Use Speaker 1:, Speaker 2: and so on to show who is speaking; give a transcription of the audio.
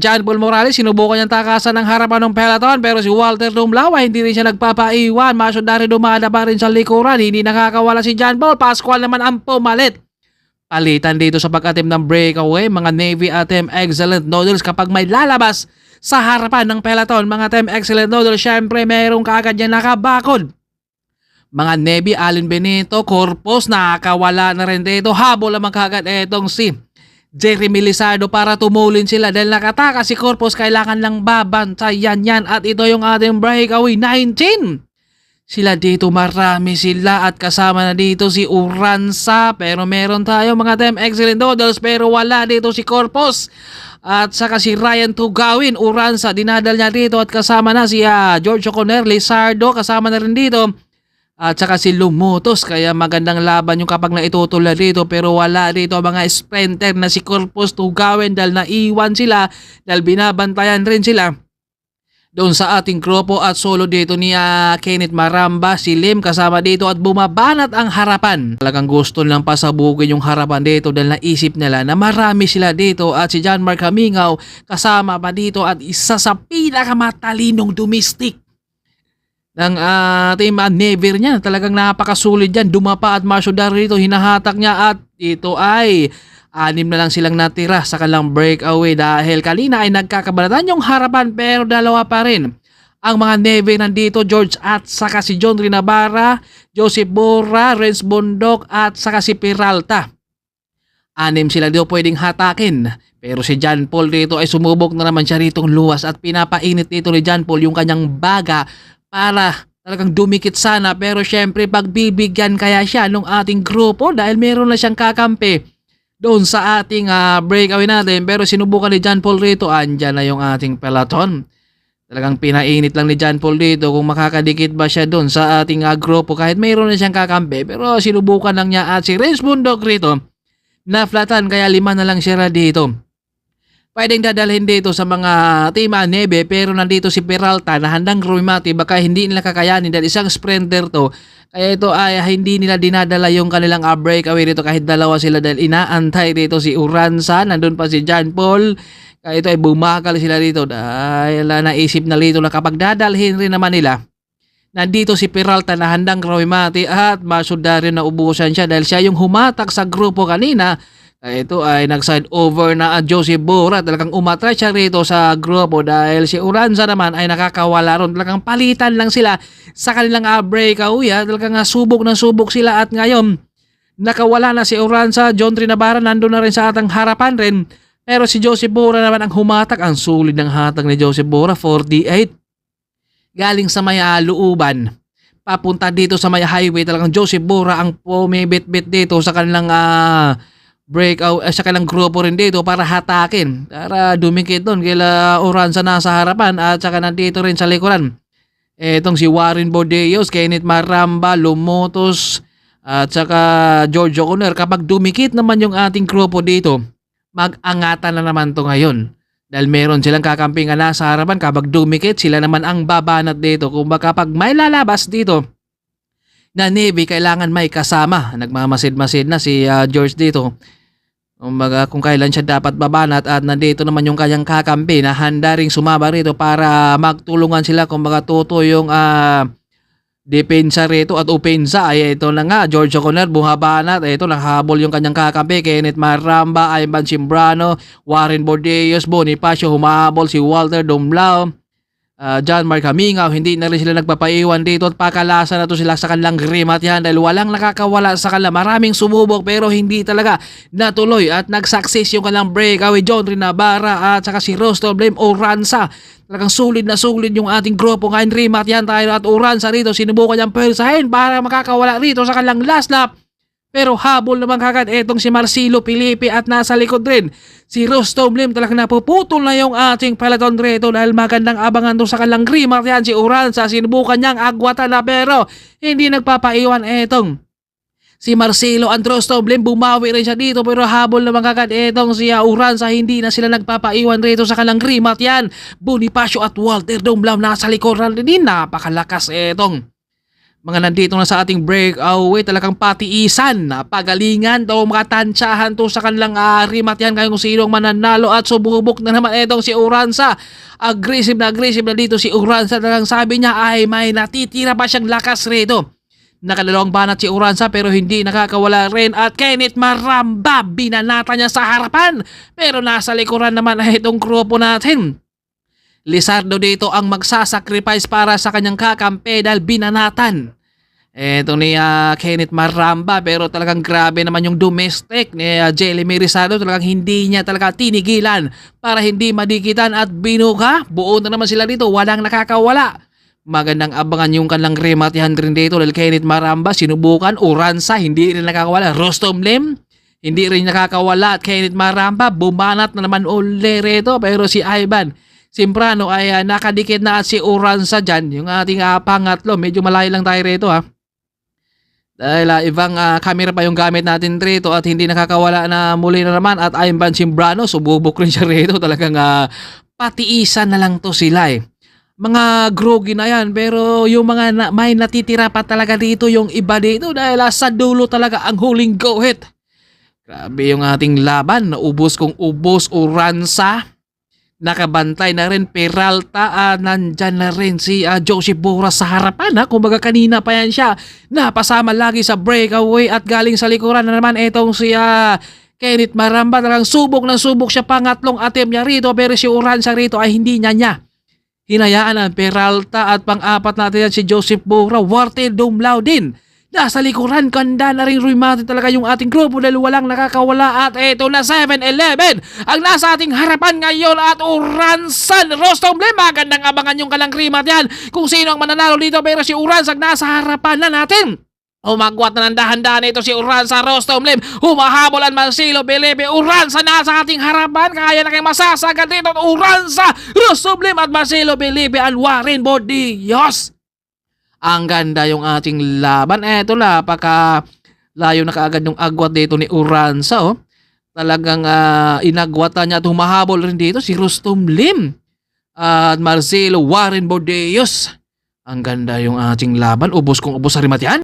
Speaker 1: John Paul Morales, sinubukan niyang takasan ng harapan ng peloton pero si Walter Dumlao hindi rin siya nagpapaiwan. Masundari dumada pa rin sa likuran, hindi nakakawala si John Paul. Pascual naman ang pumalit. Palitan dito sa pag-attempt ng breakaway, mga Navy at Team Excellent Noodles kapag may lalabas sa harapan ng peloton. Mga Team Excellent Noodles, syempre mayroong kaagad yan nakabakod. Mga Navy, Allen Benito, Corpus, nakakawala na rin dito. Habol naman kaagad etong si Jeremy Lizardo para tumulin sila dahil nakataka si Corpus, kailangan lang babantayan yan at ito yung ating breakaway 19. Sila dito, marami sila at kasama na dito si Uranza pero meron tayo mga Team Excellent Noodles pero wala dito si Corpus at saka si Ryan Tugawin. Uranza dinadal niya dito at kasama na si George O'Connor, Lizardo kasama na rin dito. At saka si Lumutos, kaya magandang laban yung kapag naitutula dito pero wala dito mga sprinter na si Corpus, Tugawin dahil naiwan sila dahil binabantayan rin sila doon sa ating grupo at solo dito ni Kenneth Maramba, si Lim kasama dito at bumabanat ang harapan. Talagang gusto lang pasabugin yung harapan dito dahil naisip nila na marami sila dito at si John Mark Hamingaw kasama pa dito at isa sa pinakamatalinong domestic ng team Never niya. Talagang napakasulit yan. Dumapa at masyudar rito. Hinahatak niya at ito ay 6 na lang silang natira sa kanilang breakaway dahil kanina ay nagkakabalatan yung harapan pero dalawa pa rin ang mga Never nandito. George at saka si John Rinabara, Joseph Borra, Renz Bondok at saka si Peralta. 6 sila dito pwedeng hatakin. Pero si John Paul dito ay sumubok na naman siya ritong luwas at pinapainit dito ni John Paul yung kanyang baga para talagang dumikit sana pero syempre pagbibigyan kaya siya nung ating grupo dahil meron na siyang kakampi doon sa ating breakaway natin pero sinubukan ni John Paul rito. Andyan na yung ating peloton. Talagang pinainit lang ni John Paul dito kung makakadikit ba siya doon sa ating grupo kahit mayroon na siyang kakampi pero sinubukan lang niya at si Renz Bundok rito na flatan kaya 5 na lang siya dito. Pwedeng dadalhin dito sa mga Team Neve pero nandito si Peralta na handang rumimati, baka hindi nila kakayanin dahil isang sprinter to. Kaya ito ay hindi nila dinadala yung kanilang breakaway dito kahit dalawa sila dahil inaantay dito si Uranza, nandun pa si John Paul. Kaya ito ay bumakal sila dito dahil naisip na dito na kapag dadalhin rin naman nila, nandito si Peralta na handang rumimati at masudari na ubusan siya dahil siya yung humatak sa grupo kanina. Ito ay nag-side over na Joseph Borra. Talagang umatras siya rito sa grupo dahil si Uranza naman ay nakakawala ron. Talagang palitan lang sila sa kanilang breakaway. Talagang subok na subok sila at ngayon nakawala na si Uranza. John Rinabara nandun na rin sa atang harapan rin. Pero si Joseph Borra naman ang humatak. Ang sulit ng hatak ni Joseph Borra, 48. Galing sa may Luuban papunta dito sa may highway. Talagang Joseph Borra ang pumibit-bit dito sa kanilang breakout sa kanilang grupo rin dito para hatakin, para dumikit doon kila Uranza nasa harapan at saka nandito rin sa likuran etong si Warren Bordeos, Kenneth Maramba, Lumotos at saka George O'Connor. Kapag dumikit naman yung ating grupo dito, mag-angatan na naman to ngayon dahil meron silang kakamping na sa harapan. Kapag dumikit sila naman ang babanat dito. Kung kapag may lalabas dito na Navy, kailangan may kasama. Nagmamasid-masid na si George dito. Kung kailan siya dapat babanat at nandito naman yung kanyang kakampi na handa ring sumama rito para magtulungan sila kung tuto yung depensa rito at opensa. Ay ito na nga, George O'Connor bumabanat. Ito nakahabol yung kanyang kakampi, Kenneth Maramba, Ivan Simbrano, Warren Bordeos, Bonifacio humahabol, si Walter Dumlao, John Mark Hamingaw. Hindi na rin sila nagpapaiwan dito at pakalasa na to sila sa kanilang rimat yan dahil walang nakakawala sa kanila. Maraming sumubok pero hindi talaga natuloy at nag-success yung kanilang breakaway. John Rinabara at saka si Rostov Blame Uranza. Talagang sulit na sulit yung ating grupo ngayon. Rimat yan tayo at Uranza rito sinubukan niyang persahin para makakawala rito sa kanilang last lap. Pero habol naman kagad etong si Marcelo Filipe at nasa likod rin si Rostov Lim. Talagang napuputol na yung ating peloton rito dahil magandang abangan doon sa kanilang rimat yan. Si Uranza sinubukan niyang agwatan na pero hindi nagpapaiwan etong si Marcelo and Rostov Lim. Bumawi rin siya dito pero habol naman kagad etong si Uranza. Hindi na sila nagpapaiwan rito sa kanilang rimat yan. Bonifacio at Walter Dumlao nasa likuran din. Napakalakas etong Mga nandito na sa ating breakaway, talagang patiisan, pagalingan daw mga tansyahan to sa kanilang rimat yan kung sino ang mananalo at sububok na naman itong si Uranza. Aggressive na dito si Uranza, talagang sabi niya ay may natitira pa siyang lakas rito. Nakalalawang banat si Uranza pero hindi nakakawala rin at Kenneth Maramba binanata niya sa harapan pero nasa likuran naman ay itong grupo natin. Lizardo dito ang magsasacrifice para sa kanyang kakampi dahil binanatan. Ito ni Kenneth Maramba pero talagang grabe naman yung domestic ni Jelemy Rizado. Talagang hindi niya talaga tinigilan para hindi madikitan at binuka. Buo na naman sila dito, walang nakakawala. Magandang abangan yung kanilang rematihan rin dito dahil Kenneth Maramba sinubukan, Uranza hindi rin nakakawala, Rostom Lim hindi rin nakakawala at Kenneth Maramba bumanat na naman uli rito pero si Ivan Simbrano ay nakadikit na at si Uranza dyan. Yung ating pangatlo, medyo malayo lang tayo rito dahil ibang camera pa yung gamit natin rito at hindi nakakawala na muli na naman at Ivan Simbrano, sububok rin siya rito. Talagang patiisan na lang to sila Mga groggy na yan pero yung mga may natitira pa talaga dito yung iba dito dahil sa dulo talaga ang huling go hit. Grabe yung ating laban, naubos kung ubos Uranza. Nakabantay na rin Peralta, nandyan na rin si Joseph Boras sa harapan kumbaga kanina pa yan siya napasama lagi sa breakaway at galing sa likuran na naman itong si Kenneth Maramba. Talagang subok ng subok siya, pangatlong attempt niya rito pero si Uranza rito ay hindi niya hinayaan ang Peralta at pang-apat natin yan si Joseph Boras. Wartel Dumlao din nasa likuran, kanda na rin rumati talaga yung ating grupo dahil walang nakakawala at eto na 7-11 ang nasa ating harapan ngayon at Uranza, Rostom Lim. Magandang abangan yung kalang rimat yan kung sino ang mananalo dito pero si Uranza nasa harapan na natin. Umagwat na ng dahan-dahan ito si Uranza, Rostom Lim. Humahabol ang Marcelo Belibe. Uranza nasa ating harapan. Kaya na kayong masasagad dito. Uranza, Rostom Lim at Marcelo Belibe and Warren Bodillos. Ang ganda yung ating laban. Eto napaka layo na kaagad yung agwat dito ni Uranza. Talagang inagwatan niya at humahabol rin dito si Rostom Lim at Marcelo Warren Bodillos. Ang ganda yung ating laban. Ubos kung ubos sa rimat yan.